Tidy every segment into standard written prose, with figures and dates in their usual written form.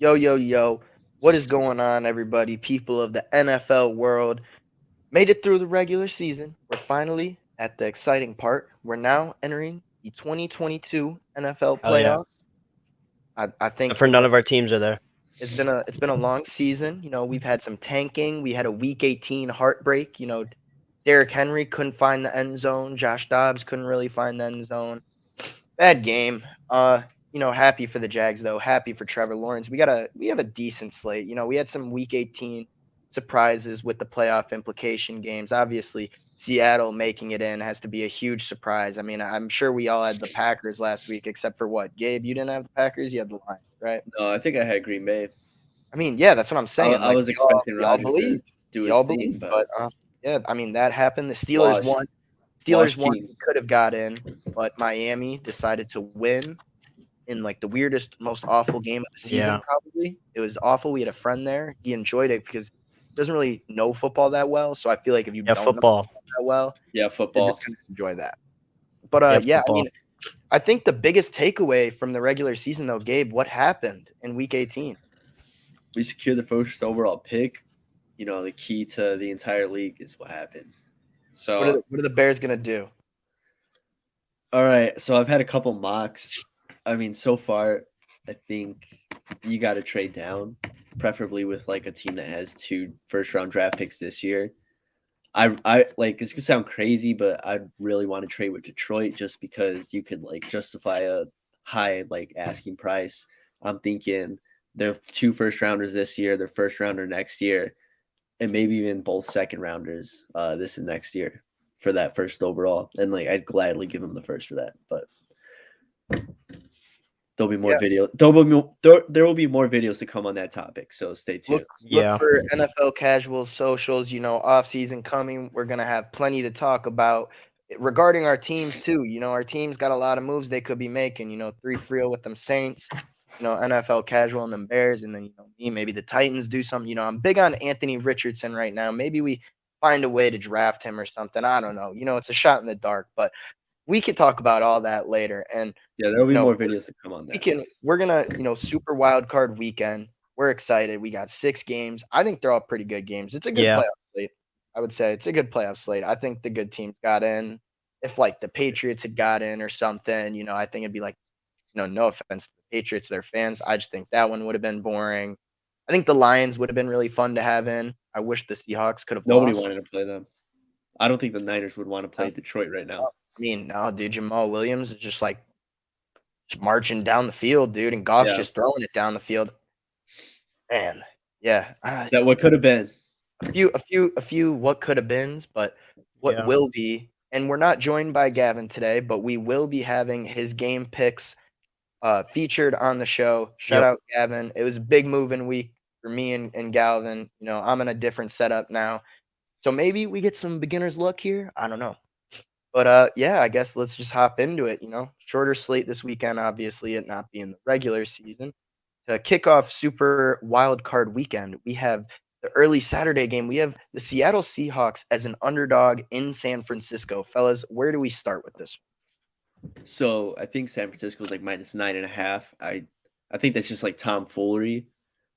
Yo, yo, yo. What is going on, everybody? People of the NFL world. Made it through the regular season. We're finally at the exciting part. We're now entering the 2022 NFL Oh yeah. playoffs. I think For it none was of our teams are there. it's been a long season. We've had some tanking. We had a week 18 heartbreak. Derrick Henry couldn't find the end zone. Josh Dobbs couldn't really find the end zone. Bad game. Happy for the Jags though. Happy for Trevor Lawrence. We have a decent slate. We had some Week 18 surprises with the playoff implication games. Obviously, Seattle making it in has to be a huge surprise. I mean, I'm sure we all had the Packers last week, except for what? Gabe, you didn't have the Packers. You had the Lions, right? No, I think I had Green Bay. I mean, yeah, that's what I'm saying. I Like was expecting we all Rodgers to believed, do we his all thing, believed, but but yeah, I mean that happened. The Steelers wash, won. Steelers wash won. King. We could have got in, but Miami decided to win in like the weirdest, most awful game of the season. Yeah. Probably it was awful. We had a friend there. He enjoyed it because he doesn't really know football that well. So I feel like if you Yeah, don't know football. that well, Yeah, you're just football. gonna enjoy that. But Yeah, yeah, I mean, football. I think the biggest takeaway from the regular season, though, Gabe, what happened in Week 18? We secured the first overall pick. The key to the entire league is what happened. What are So, the Bears gonna do? all right. So I've had a couple mocks. I mean, so far, I think you got to trade down, preferably with like a team that has two first round draft picks this year. I like it's gonna sound crazy, but I really want to trade with Detroit just because you could like justify a high like asking price. I'm thinking they're two first rounders this year, their first rounder next year, and maybe even both second rounders this and next year for that first overall. And like I'd gladly give them the first for that, but there'll be more Yeah, video. There will be more videos to come on that topic, so stay look tuned. look Yeah. for NFL casual socials. Off season coming. We're gonna have plenty to talk about regarding our teams too. Our teams got a lot of moves they could be making. 3-3 with them Saints. NFL casual and them Bears, and then me, maybe the Titans do something. I'm big on Anthony Richardson right now. Maybe we find a way to draft him or something. I don't know. It's a shot in the dark, but we could talk about all that later. And Yeah, there will you be know, more videos to come on that. we're gonna, super wild card weekend. We're excited. We got 6 games. I think they're all pretty good games. It's a good Yeah. playoff slate. I would say it's a good playoff slate. I think the good teams got in. If like the Patriots had got in or something, I think it'd be like, no offense to the Patriots, their fans. I just think that one would have been boring. I think the Lions would have been really fun to have in. I wish the Seahawks could have Nobody lost. wanted to play them. I don't think the Niners would want to Uh, play Detroit right now. I mean, no, dude, Jamal Williams is just like just marching down the field, dude, and Goff's Yeah, just throwing it down the field. Man, yeah, that what could have been. a few what could have beens, but what Yeah. will be. And we're not joined by Gavin today, but we will be having his game picks featured on the show. Shout Yep. out Gavin. It was a big moving week for me and Galvin. I'm in a different setup now. So maybe we get some beginner's luck here. I don't know. But yeah, I guess let's just hop into it. Shorter slate this weekend, obviously, it not being the regular season. To kick off Super Wild Card Weekend, we have the early Saturday game. We have the Seattle Seahawks as an underdog in San Francisco. Fellas, where do we start with this? So I think San Francisco is like -9.5. I think that's just like tomfoolery.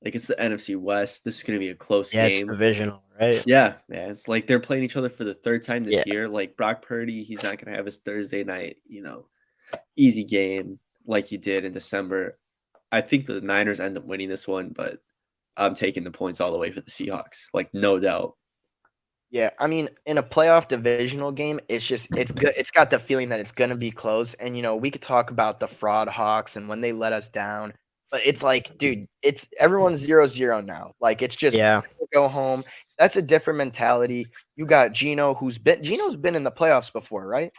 Like it's the NFC West. This is gonna be a close Yeah, it's game. divisional, right? Yeah, man. Like they're playing each other for the third time this Yeah. year. Like Brock Purdy, he's not gonna have his Thursday night, easy game like he did in December. I think the Niners end up winning this one, but I'm taking the points all the way for the Seahawks. Like no doubt. Yeah, I mean, in a playoff divisional game, it's good. It's got the feeling that it's gonna be close. And we could talk about the fraud Hawks and when they let us down. But it's like, dude, it's everyone's 0-0 now. Like it's just Yeah. go home. That's a different mentality. You got Gino's been in the playoffs before, right?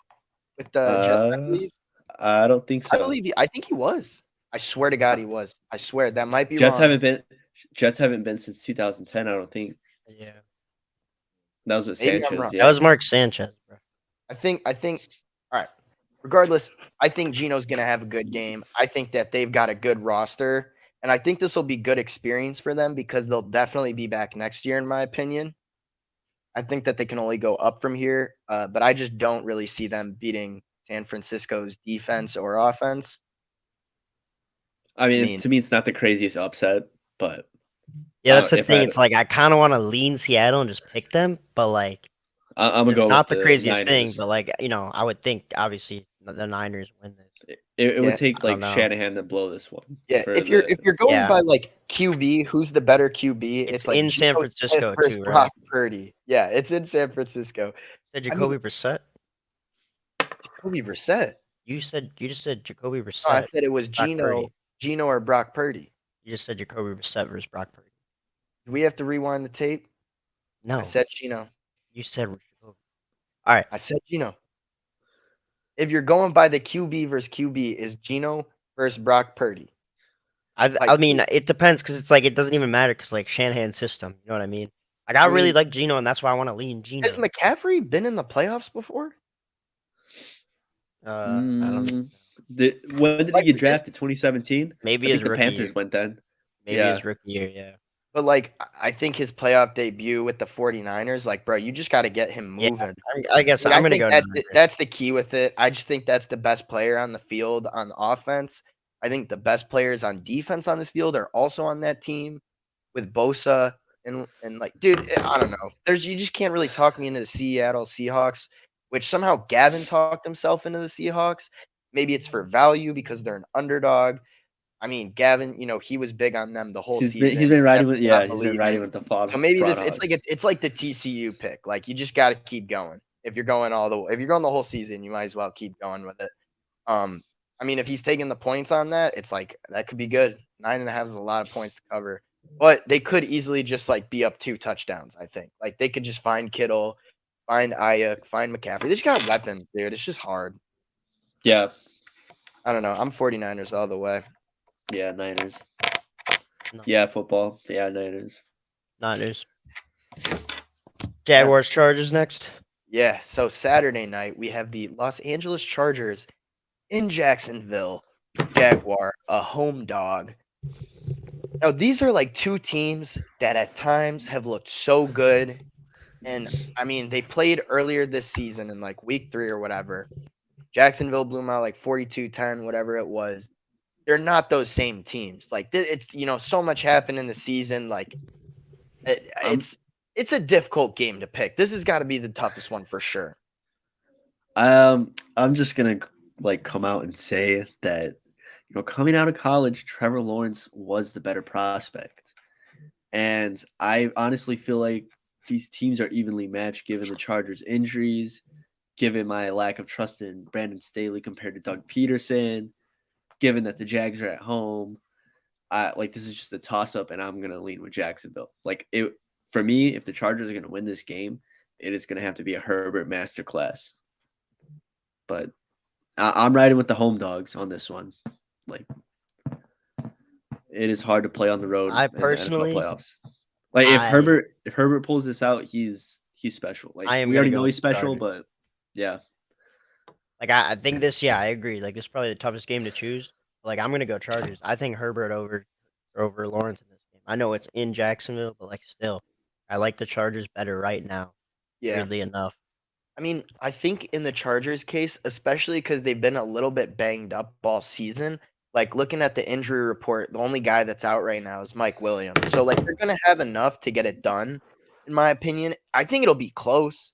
With the Jets, I Uh believe. I don't think I so. believe I think he was. I swear to God, he was. I swear that might be Jets wrong. haven't been Jets haven't been since 2010, I don't think. Yeah. That was with Maybe I'm Sanchez, wrong. That yeah. was Mark Sanchez, bro. I think. All right. Regardless, I think Gino's gonna have a good game. I think that they've got a good roster, and I think this will be good experience for them because they'll definitely be back next year, in my opinion. I think that they can only go up from here, but I just don't really see them beating San Francisco's defense or offense. I mean, mean, to me, it's not the craziest upset, but Yeah, that's the if I thing. had, It's like I kind of want to lean Seattle and just pick them, but like I'm gonna it's go with not the the craziest thing. Niners. But like I would think obviously the Niners win this. It would yeah, take I don't like know. Shanahan to blow this one yeah. for If you're the. going Yeah, by like QB, who's the better QB? it's It's like in San Geno Smith Francisco versus too, right? Brock Purdy. Yeah, it's in San Francisco. Said I mean, Jacoby Brissett. Jacoby Brissett. You just said Jacoby No, I Brissett, said it was Brock Purdy. Geno or Brock Purdy. You just said Jacoby Brissett versus Brock Purdy. Do we have to rewind the tape? I No, said Geno. you said Jacoby. All right, I said Geno. If you're going by the QB versus QB, is Geno versus Brock Purdy? Like, I mean it depends because it's like it doesn't even matter because like Shanahan's system. You know what I mean? Like I really mean, like Geno, and that's why I want to lean Geno. has McCaffrey been in the playoffs before? I don't know. When did he Like, get we just- drafted? 2017. Maybe I his think the rookie Panthers year. went then. Maybe Yeah. his rookie year. Yeah. But like, I think his playoff debut with the 49ers, like, bro, you just got to get him Yeah, moving. I guess Like, I'm I gonna think go. Niners. that's the key with it. I just think that's the best player on the field on offense. I think the best players on defense on this field are also on that team with Bosa and like, dude, I don't know. You just can't really talk me into the Seattle Seahawks, which somehow Gavin talked himself into the Seahawks. Maybe it's for value because they're an underdog. I mean, Gavin, he was big on them the whole season. He's been riding with Definitely not he's been believing. riding with the fraud. So maybe fraud it's like the TCU pick. Like you just got to keep going. If you're going the whole season, you might as well keep going with it. I mean, if he's taking the points on that, it's like that could be good. 9.5 is a lot of points to cover, but they could easily just like be up 2 touchdowns. I think like they could just find Kittle, find Ayuk, find McCaffrey. They just got weapons, dude. It's just hard. Yeah. I don't know. I'm 49ers all the way. Yeah, Niners. No. Yeah, football. Yeah, Niners. Niners. Jaguars Chargers next. Yeah. So Saturday night we have the Los Angeles Chargers in Jacksonville. Jaguar, a home dog. Now these are like two teams that at times have looked so good. And I mean, they played earlier this season in like week 3 or whatever. Jacksonville blew them out like 42-10, whatever it was. They're not those same teams. Like it's so much happened in the season. Like it's a difficult game to pick. This has got to be the toughest one for sure. I'm just gonna like come out and say that coming out of college, Trevor Lawrence was the better prospect, and I honestly feel like these teams are evenly matched given the Chargers' injuries, given my lack of trust in Brandon Staley compared to Doug Peterson, given that the Jags are at home. This is just a toss up, and I'm gonna lean with Jacksonville. For me, if the Chargers are gonna win this game, it is gonna have to be a Herbert masterclass. But I'm riding with the home dogs on this one. Like, it is hard to play on the road I in the personally- NFL playoffs. Like if Herbert pulls this out, he's special. Like we already know he's special, but yeah. Like I think this, I agree. Like this is probably the toughest game to choose. Like I'm gonna go Chargers. I think Herbert over Lawrence in this game. I know it's in Jacksonville, but like still, I like the Chargers better right now. Yeah. Weirdly enough. I mean, I think in the Chargers case, especially because they've been a little bit banged up all season, like looking at the injury report, the only guy that's out right now is Mike Williams. So like they're gonna have enough to get it done, in my opinion. I think it'll be close.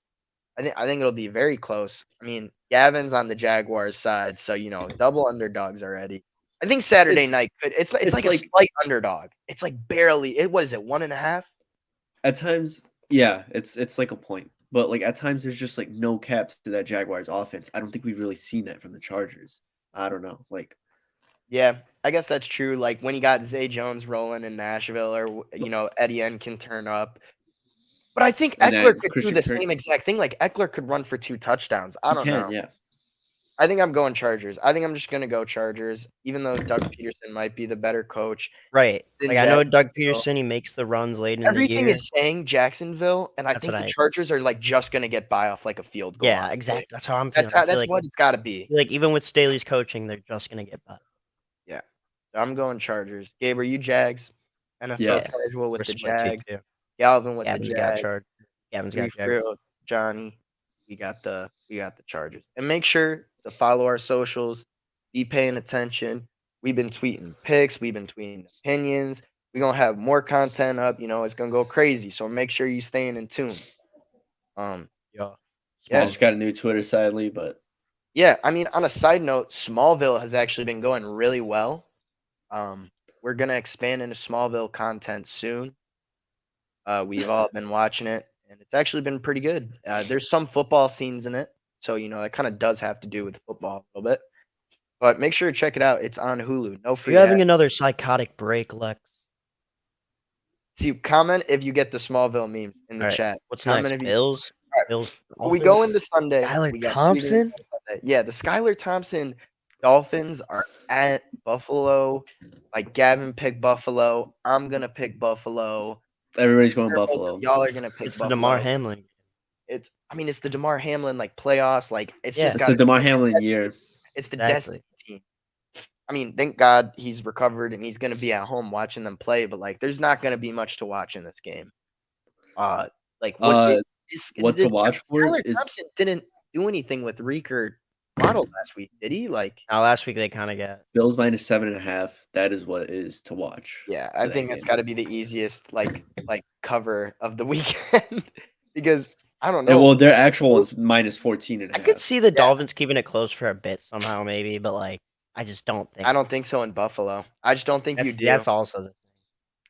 I think it'll be very close. I mean, Gavin's on the Jaguars side, so double underdogs already. I think Saturday night could it's like a slight underdog. It's like barely what is it, 1.5? At times, yeah, it's like a point. But like at times there's just like no cap to that Jaguars offense. I don't think we've really seen that from the Chargers. I don't know. Like yeah, I guess that's true. Like when you got Zay Jones rolling in Nashville, or Etienne can turn up. But I think Eckler could do the same exact thing. Like Eckler could run for 2 touchdowns. I don't know. Yeah. I think I'm going Chargers. I think I'm just gonna go Chargers, even though Doug Peterson might be the better coach. Right. In Like I know Doug Jacksonville. Peterson, he makes the runs late in the Everything year. is saying Jacksonville, and I That's think what the I- Chargers are like just gonna get by off like a field goal. Yeah, honestly. exactly. That's how I'm feeling. That's what it's got to be. Like even with Staley's coaching, they're just gonna get by. Yeah, I'm going Chargers. Gabe, are you Jags? NFL Yeah. casual with We're the split two, Jags. too. Galvin with Gavin's the got Jags. Chargers. Gavin's got Jags. Real Johnny. We got the Chargers. And make sure to follow our socials. Be paying attention. We've been tweeting picks. We've been tweeting opinions. We're gonna have more content up. It's gonna go crazy. So make sure you staying in tune. Yeah. I Yeah. just got a new Twitter, sadly, but Yeah. I mean, on a side note, Smallville has actually been going really well. We're gonna expand into Smallville content soon. We've all been watching it, and it's actually been pretty good. There's some football scenes in it, so that kind of does have to do with football a little bit. But make sure to check it out. It's on Hulu. No free You're having ads. another psychotic break, Lex. See, comment if you get the Smallville memes in the All right. chat. What's Comment next? if you. Bills. All right. Bills. So we go Dolphins? into Sunday. Skylar We got 3 games Thompson. on Sunday. Yeah, the Skylar Thompson Dolphins are at Buffalo. Like Gavin picked Buffalo. I'm gonna pick Buffalo. everybody's going Buffalo. Y'all are gonna pick It's the Buffalo. Damar Hamlin. It's the Damar Hamlin like playoffs. Like it's Yeah. just It's got the Damar Hamlin year. It's the Exactly. Destiny team. I mean, thank God he's recovered and he's gonna be at home watching them play. But like, there's not gonna be much to watch in this game. Like what? What to watch for Skylar is Thompson didn't do anything with Reek or Waddle last week, did he? Like, Now last week they kind of got. Bills minus 7.5. That is what it is to watch. yeah, for I that think that's game. got to be the easiest like cover of the weekend because I don't know. And, well, their actual one's minus 14 and a I half. could see the Dolphins keeping it close for a bit somehow, maybe, but like I just don't think. I don't think so in Buffalo. I just don't think you That's, do. that's also the thing.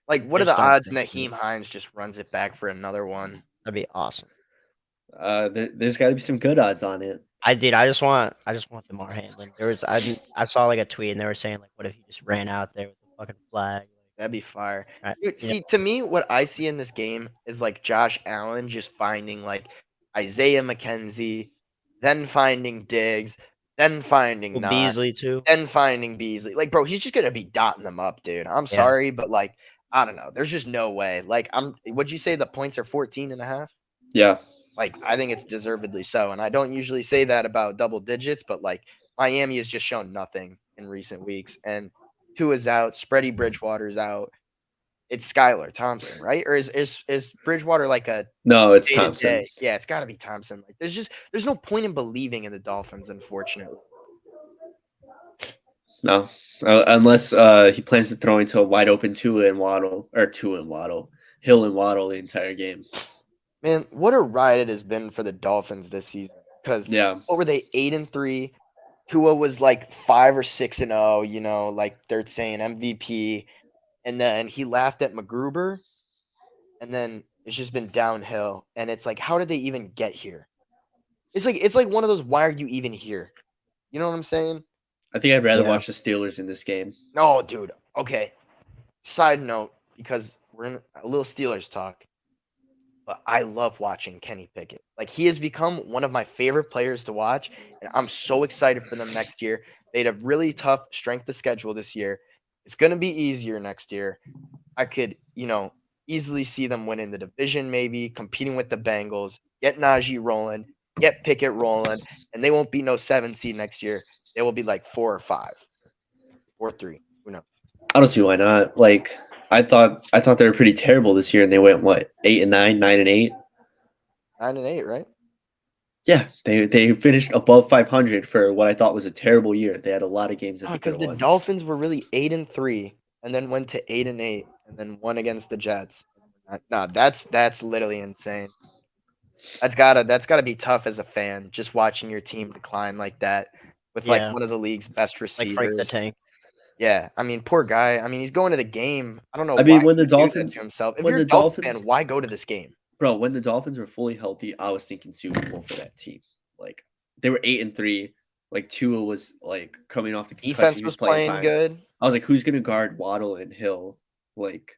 Like, what are just the don't odds think Naheem Hines just runs it back for another one? That'd be awesome. There's got to be some good odds on it. I just want Damar Hamlin. I saw like a tweet and they were saying like, what if he just ran out there with the fucking flag? That'd be fire. Right, Dude, you see, to me, what I see in this game is like Josh Allen just finding like Isaiah McKenzie, then finding Diggs, then finding Well, Knox, Beasley too. then finding Beasley. Like, bro, he's just gonna be dotting them up, dude. I'm Yeah. sorry, but like, I don't know. There's just no way. Like, would you say the points are 14 and a half? Yeah. Like, I think it's deservedly so. And I don't usually say that about double digits, but like Miami has just shown nothing in recent weeks. And Tua's out, Spready Bridgewater's out. It's Skylar Thompson, right? Or is Bridgewater like a No, it's day-to-day? Thompson. Yeah, it's gotta be Thompson. Like there's no point in believing in the Dolphins, unfortunately. No, unless he plans to throw into a wide open Hill and Waddle the entire game. Man, what a ride it has been for the Dolphins this season. Because Yeah, what were they 8-3? Tua was like 5 or 6-0. Like they're saying MVP, and then he laughed at McGruber, and then it's just been downhill. And it's like, how did they even get here? It's like one of those. Why are you even here? You know what I'm saying? I think I'd rather Yeah. watch the Steelers in this game. No, dude. Okay. Side note, because we're in a little Steelers talk, but I love watching Kenny Pickett. Like he has become one of my favorite players to watch, and I'm so excited for them next year. They had a really tough strength of schedule this year. It's going to be easier next year. I could, easily see them winning the division, maybe competing with the Bengals, get Najee rolling, get Pickett rolling, and they won't be no 7 seed next year. They will be like 4 or 5 or 3. Who knows? I don't see why not. Like I thought they were pretty terrible this year, and they went what 8-9, 9-8. 9-8, right? Yeah, they finished above 500 for what I thought was a terrible year. They had a lot of games that they could Because have the won. Dolphins were really 8-3, and then went to 8-8, and then won against the Jets. No, that's literally insane. That's gotta be tough as a fan, just watching your team decline like that with like Yeah. one of the league's best Like Frank the receivers. Tank. Yeah, I mean, poor guy. I mean, he's going to the game. I don't know. I mean, why when the he would do that Dolphins- to himself. If when you're a the Dolphins Dolphins- fan, why go to this game? Bro, when the Dolphins were fully healthy, I was thinking Super Bowl for that team. Like they were 8-3. Like Tua was like coming off the concussion. Defense He was playing playing fine. good. I was like, who's gonna guard Waddle and Hill like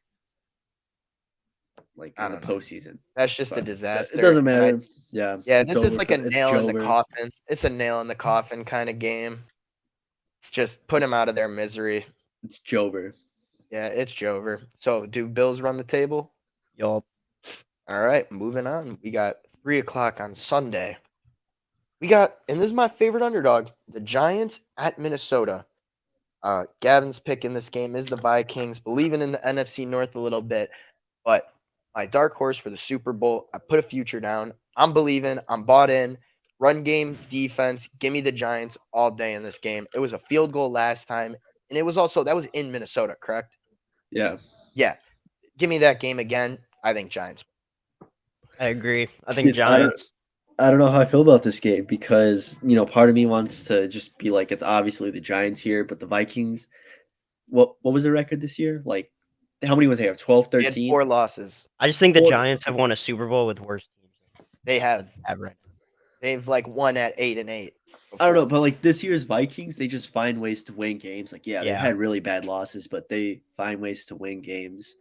I in the don't know. postseason? That's just a But disaster. It doesn't and I- matter. Yeah. Yeah, it's this is over like for- a it's nail in the Jover. coffin. It's a nail in the coffin kind of game. It's just put him out of their misery. It's Jover. Yeah, it's Jover. So, do Bills run the table? Yup. All right, moving on. We got 3 o'clock on Sunday. We got, and this is my favorite underdog, the Giants at Minnesota. Gavin's pick in this game is the Vikings, believing in the NFC North a little bit, but my dark horse for the Super Bowl, I put a future down. I'm believing, I'm bought in. Run game, defense, give me the Giants all day in this game. It was a field goal last time and it was also that was in Minnesota, correct? Yeah. Yeah. Give me that game again. I think Giants. I agree. I think Dude, I don't- Giants. I don't know how I feel about this game because, part of me wants to just be like, it's obviously the Giants here, but the Vikings, what was their record this year? Like, how many was they have? 12, They had 13? 4 losses. I just think the Four- Giants have won a Super Bowl with worse teams They have. than right now. They've like won at 8-8. I don't know, but like this year's Vikings, they just find ways to win games. Like, yeah, they've Yeah. had really bad losses, but they find ways to win games.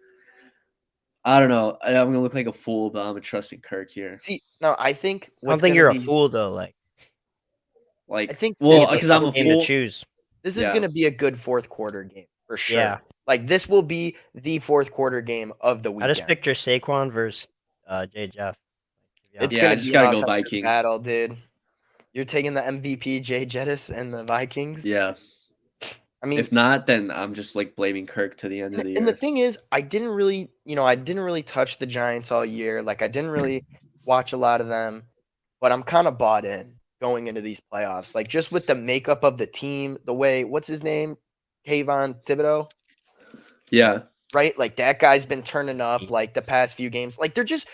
I don't know. I'm gonna look like a fool, but I'm trusting Kirk here. See, no, I think I don't what's think gonna you're a be, fool though. Like, Like, I think well, this because is I'm gonna a be- game to fool. choose. This is Yeah. gonna be a good fourth quarter game for sure. Yeah. Like this will be the fourth quarter game of the I just weekend. picture Saquon versus Jay Jeff. It's Yeah, I gonna just be gotta an go offensive Vikings. battle, dude. You're taking the MVP Jay Jettis and the Vikings. Yeah. I mean, If not, then I'm just like blaming Kirk to the end of the and the year. thing is, I didn't really touch the Giants all year. Like I didn't really watch a lot of them, but I'm kind of bought in going into these playoffs. Like just with the makeup of the team, the way what's his name, Kayvon Thibodeau, Yeah. right? Like that guy's been turning up like the past few games. Like they're just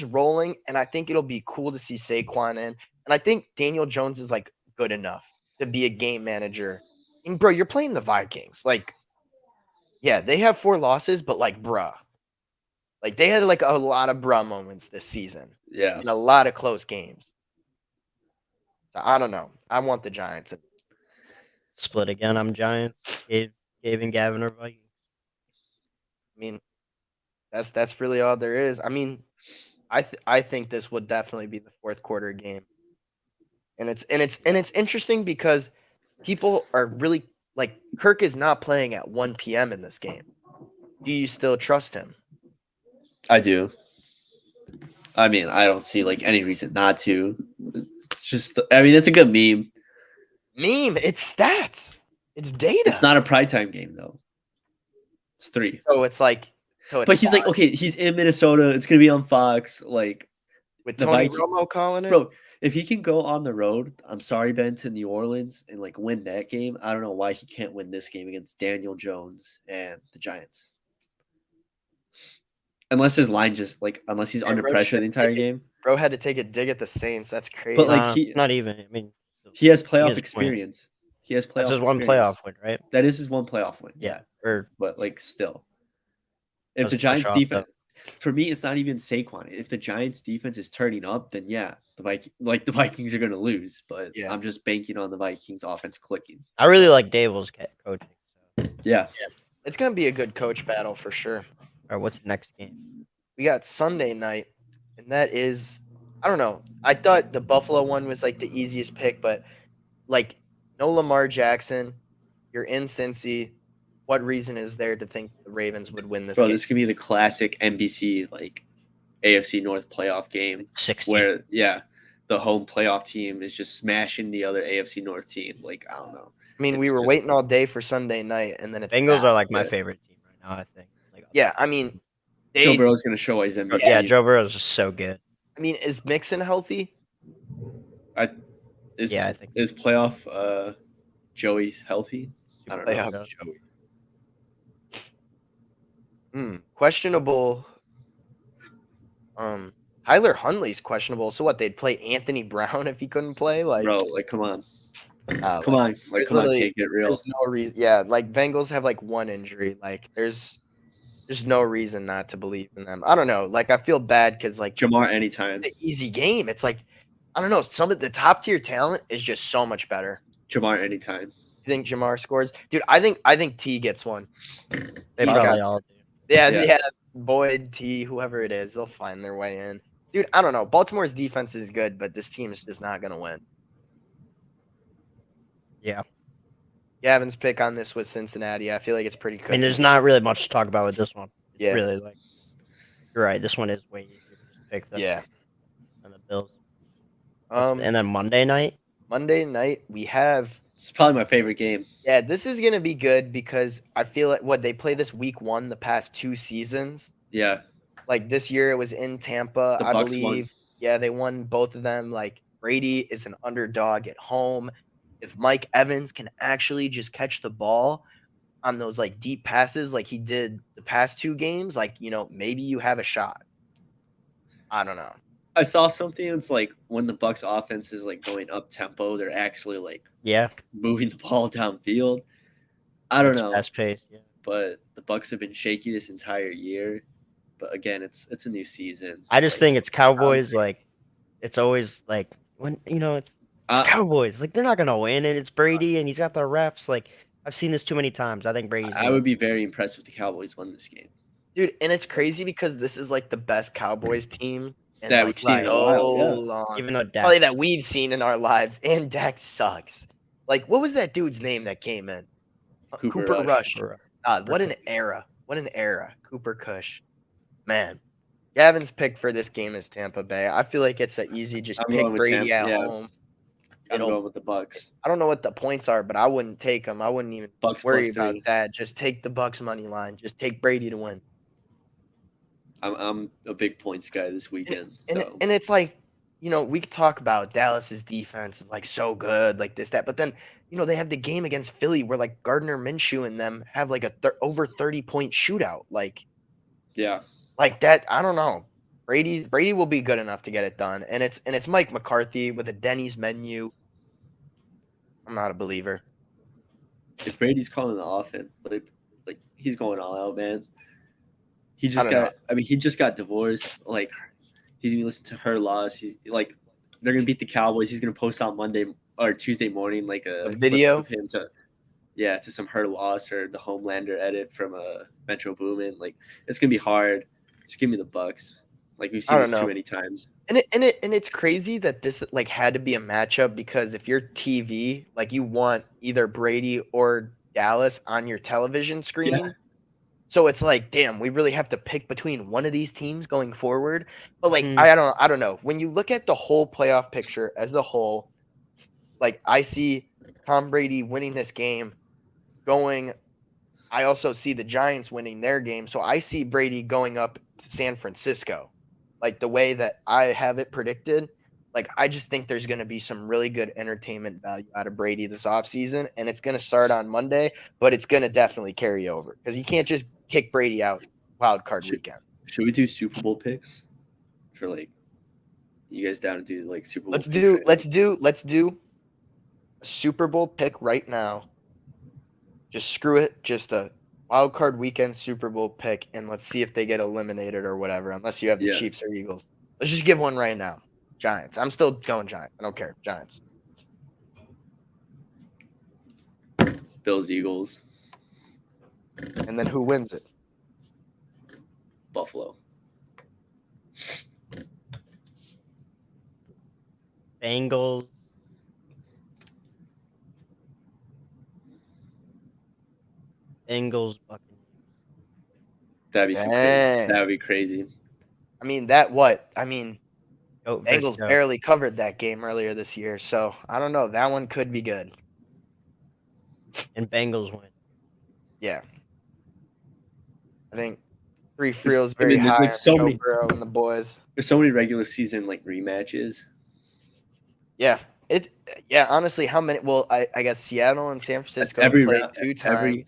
rolling, and I think it'll be cool to see Saquon in. And I think Daniel Jones is like good enough to be a game manager. And bro, you're playing the Vikings. Like, yeah, they have 4 losses, but like, bruh. Like they had like a lot of bruh moments this season Yeah. and a lot of close games. So I don't know. I want the Giants. Split again. I'm Giants. Gabe and Gavin are Vikings. I mean, that's really all there is. I mean, I think this would definitely be the fourth quarter game. And it's interesting because people are really like Kirk is not playing at 1 p.m. in this game. Do you still trust him? I do. I mean, I don't see like any reason not to. It's just, I mean, it's a good meme. Meme, it's stats. It's data. It's not a primetime game though. It's 3. So it's like But he's like, okay, he's in Minnesota. It's gonna be on Fox. Like, with the Tony Viking- Romo calling it. bro, if he can go on the road, I'm sorry, Ben, to New Orleans and like win that game. I don't know why he can't win this game against Daniel Jones and the Giants. Unless his line just like, unless he's under bro, pressure the just entire take it. game. Bro had to take a dig at the Saints. That's crazy. But like not even. I mean, he has He playoff is experience. He has playoff. that's just one experience. playoff win, right? That is his one playoff win. Yeah. Or But like still, if Does the push Giants off, defense, for me, it's not even Saquon. If the Giants defense is turning up, then yeah, the Vikings are going to lose. But Yeah. I'm just banking on the Vikings offense clicking. I really like Dable's coaching. So. Yeah. It's gonna be a good coach battle for sure. All right, what's the next game? We got Sunday night, and that is I don't know. I thought the Buffalo one was like the easiest pick, but like no Lamar Jackson, you're in Cincy. What reason is there to think the Ravens would win this Bro, game? this could be the classic NBC like AFC North playoff game 60. where the home playoff team is just smashing the other AFC North team. Like, I don't know. I mean, we it's were just- waiting all day for Sunday night, and then it's Bengals that. are like my Yeah. favorite team right now. I think. Like, Yeah, I mean, Joe they. Burrow's going to show why he's MVP. yeah, Joe Burrow is just so good. I mean, is Mixon healthy? Is, Yeah, I think is playoff Joey healthy? I don't know. Playoff know. Joey. Questionable. Tyler Huntley's questionable. So what? They'd play Anthony Brown if he couldn't play. Like, Bro, like, come on. uh, Come on. Like, there's come on, literally- can't get real. There's no reason. Yeah, like Bengals have like one injury. Like, there's no reason not to believe in them. I don't know. Like, I feel bad because like Jamar anytime. it's an easy game. It's like I don't know. Some of the top tier talent is just so much better. Jamar anytime. You think Jamar scores, dude? I think T gets one. They He's probably got- all do. Yeah, Yeah. yeah. Boyd, T, whoever it is, they'll find their way in. Dude, I don't know. Baltimore's defense is good, but this team is just not gonna win. Yeah. Gavin's pick on this was Cincinnati. I feel like it's pretty good. I mean, there's not really much to talk about with this one. It's Yeah. Really, like, you're right. This one is way easier to just pick them Yeah. than the Bills. And then Monday night. Monday night we have. It's probably my favorite game. Yeah, this is gonna be good because I feel like they play this week 1 the past 2 seasons. Yeah. Like this year it was in Tampa, The I Bucks won. believe. Yeah, they won both of them. Like Brady is an underdog at home. If Mike Evans can actually just catch the ball, on those like deep passes like he did the past 2 games, like, maybe you have a shot. I don't know. I saw something. It's like when the Bucks offense is like going up tempo, they're actually like Yeah, moving the ball downfield. I don't it's know, fast paced. Yeah. but the Bucks have been shaky this entire year. But again, it's a new season. I just Like, think it's Cowboys. Like, it's always like when it's uh, Cowboys. Like, they're not gonna win, and it's Brady, and he's got the refs. Like, I've seen this too many times. I think Brady's I gonna. would be very impressed if the Cowboys won this game. Dude, and it's crazy because this is like the best Cowboys team in That like we've seen in a so while, yeah. long. Even though Probably Dak. that we've seen in our lives. And Dak sucks. Like, what was that dude's name that came in? Cooper Rush. What an era. What an era. Cooper Cush. Man. Gavin's pick for this game is Tampa Bay. I feel like it's an easy just I'm pick going with Brady Tampa, at yeah. home. I'm going with the Bucks. I don't know what the points are, but I wouldn't take them. I wouldn't even Bucks worry plus about 3. that. Just take the Bucks money line. Just take Brady to win. I'm a big points guy this weekend. And it's like, we could talk about Dallas's defense is like so good, like this, that, but then, they have the game against Philly where like Gardner Minshew and them have like a over 30-point shootout. Like that. I don't know. Brady will be good enough to get it done. And it's Mike McCarthy with a Denny's menu. I'm not a believer. If Brady's calling the offense, like he's going all out, man. He just got divorced. Like, he's gonna listen to her loss. He's like, they're gonna beat the Cowboys. He's gonna post on Monday or Tuesday morning like a video of him to some her loss or the Homelander edit from a Metro Boomin. Like, it's gonna be hard. Just give me the Bucks. Like, we've seen this too many times. And it's crazy that this like had to be a matchup because if you're TV, like you want either Brady or Dallas on your television screen. Yeah. So it's like, damn, we really have to pick between one of these teams going forward. But like, Mhm. I don't know. When you look at the whole playoff picture as a whole, like I see Tom Brady winning this game going. I also see the Giants winning their game. So I see Brady going up to San Francisco. Like the way that I have it predicted, like I just think there's going to be some really good entertainment value out of Brady this offseason. And it's going to start on Monday, but it's going to definitely carry over because you can't just kick Brady out wild card weekend. Should we do Super Bowl picks for like you guys down to do like Super Bowl? Let's do a Super Bowl pick right now. Just screw it. Just a wild card weekend Super Bowl pick, and let's see if they get eliminated or whatever. Unless you have the Chiefs or Eagles, let's just give one right now. Giants. I'm still going Giants. I don't care. Giants. Bills, Eagles. And then who wins it? Buffalo. Bengals. Buccaneers. That'd be crazy. That would be crazy. I mean, Bengals barely covered that game earlier this year, so I don't know. That one could be good. And Bengals win. Yeah. I think 3 feels very high like so many, Burrow and the boys. There's so many regular season like rematches. Yeah. Honestly, how many? Well, I guess Seattle and San Francisco played 2 times.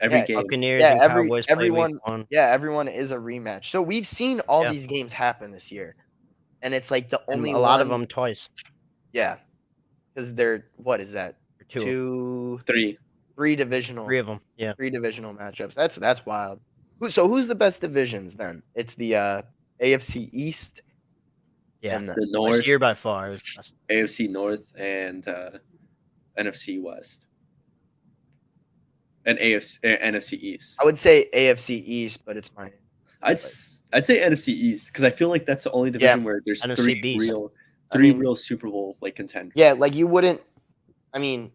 Every game. Buccaneers and Cowboys everyone. Week 1. Yeah, everyone is a rematch. So we've seen all these games happen this year, and it's like the only a lot of them twice. Yeah, because they're what is that? 3 divisional. 3 of them. Yeah, 3 divisional matchups. That's wild. So who's the best divisions then? It's the AFC East. Yeah, and the North. Last year by far. AFC North and NFC West. And NFC East. I would say AFC East, but it's mine. I'd say NFC East because I feel like that's the only division where there's NFC 3 real Super Bowl like contenders. Yeah, like you wouldn't. I mean,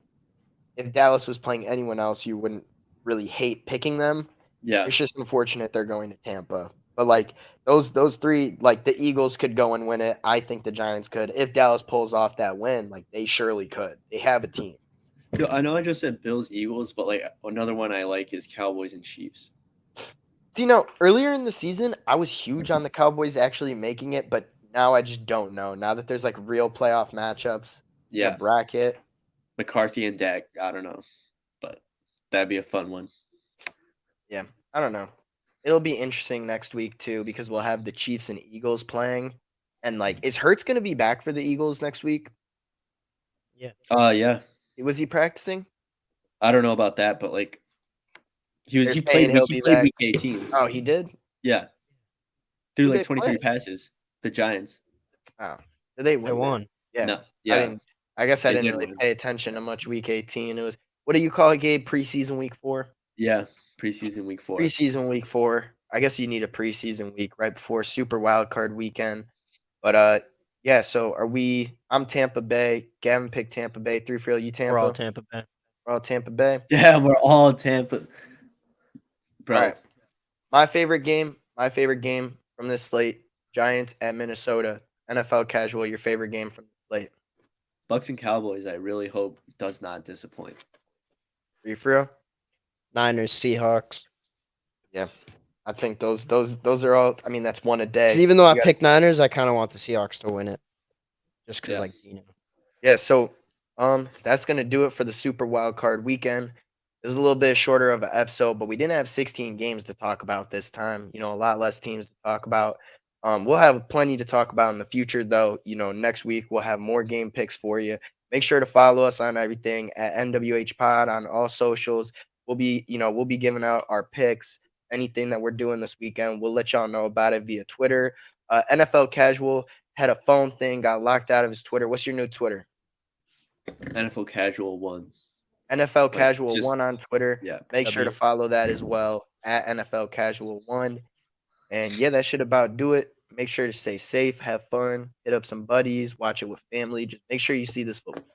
if Dallas was playing anyone else, you wouldn't really hate picking them. Yeah, it's just unfortunate they're going to Tampa. But like those 3, like the Eagles could go and win it. I think the Giants could. If Dallas pulls off that win, like they surely could. They have a team. I know I just said Bills, Eagles, but like another one I like is Cowboys and Chiefs. So, earlier in the season, I was huge on the Cowboys actually making it, but now I just don't know. Now that there's like real playoff matchups, bracket. McCarthy and Dak, I don't know, but that'd be a fun one. Yeah, I don't know. It'll be interesting next week too because we'll have the Chiefs and Eagles playing, and like, is Hurts gonna be back for the Eagles next week? Yeah. Yeah. Was he practicing? I don't know about that, but like They're he saying played he'll he be played back. week 18. Oh, he did. Yeah. Threw Who like they 23 play? passes. The Giants. Oh, did they They win? won. Yeah, No. I Yeah. didn't. I guess I They didn't did really win. pay attention to much week 18. It was what do you call it, Gabe? Preseason week 4. Yeah. Preseason week 4. Preseason week 4. I guess you need a preseason week right before Super Wild Card weekend. But yeah. So are we? I'm Tampa Bay. Gavin picked Tampa Bay. 3 for you, We're all Tampa. Tampa Bay. We're all Tampa Bay. Damn, we're all Tampa. Bro. All right. My favorite game. My favorite game from this slate. Giants at Minnesota. NFL casual. Your favorite game from the slate. Bucks and Cowboys, I really hope does not disappoint. Are you for real? Niners, Seahawks. Yeah. I think those are all. I mean, that's one a 'Cause day. even though I You got- picked Niners, I kind of want the Seahawks to win it, just because Yeah. like Dino. Yeah. So that's gonna do it for the Super Wild Card weekend. It was a little bit shorter of an episode, but we didn't have 16 games to talk about this time. You know, a lot less teams to talk about. We'll have plenty to talk about in the future, though. You know, next week we'll have more game picks for you. Make sure to follow us on everything at NWH Pod on all socials. We'll be giving out our picks, anything that we're doing this weekend. We'll let y'all know about it via Twitter. NFL Casual had a phone thing, got locked out of his Twitter. What's your new Twitter? NFL Casual 1. NFL Like, Casual just- 1 on Twitter. Yeah. Make sure to W. follow that as well at NFL Casual 1. And yeah, that should about do it. Make sure to stay safe, have fun, hit up some buddies, watch it with family. Just make sure you see this football.